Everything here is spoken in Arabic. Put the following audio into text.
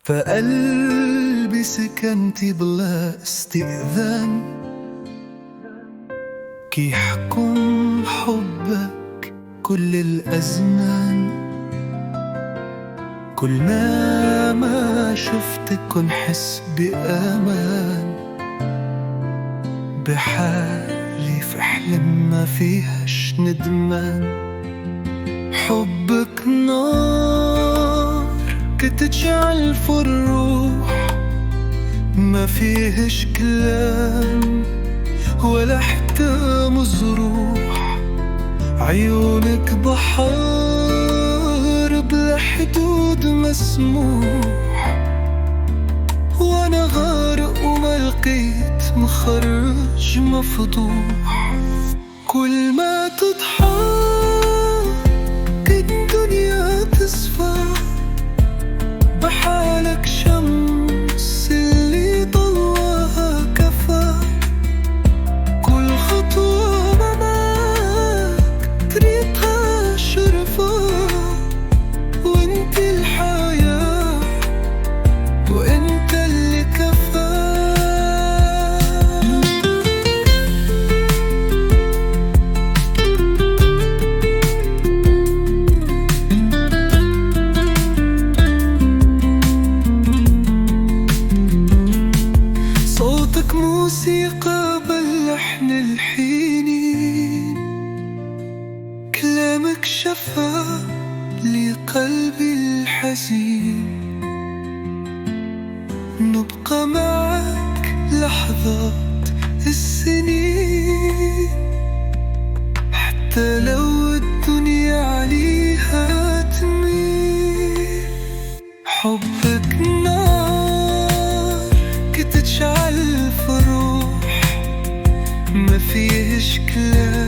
فقلبي سكنتي بلا استئذان، كي يحكم حبك كل الأزمان. كل ما شفتك كنحس بأمان، بحالي في حلم ما فيهش ندمان. حبك نار كتجعل في الروح، ما فيهش كلام ولا حتى مزروح. عيونك بحار بلا حدود مسموح، وانا غارق وما لقيت مخرج مفضوح. كل ما تضحك الدنيا تصفى، بحالك شمس اللي ضواها كفى. كل خطوة معاك طريقها شرفة، وانت الحياة وانت اللي كفى. صوتك موسيقى باللحن الحنين، كلامك شفاء لقلبي الحزين. نبقى معك لحظات السنين، حتى لو الدنيا عليها تميل. حبك نار كتجعل في الروح، ما فيهش كلام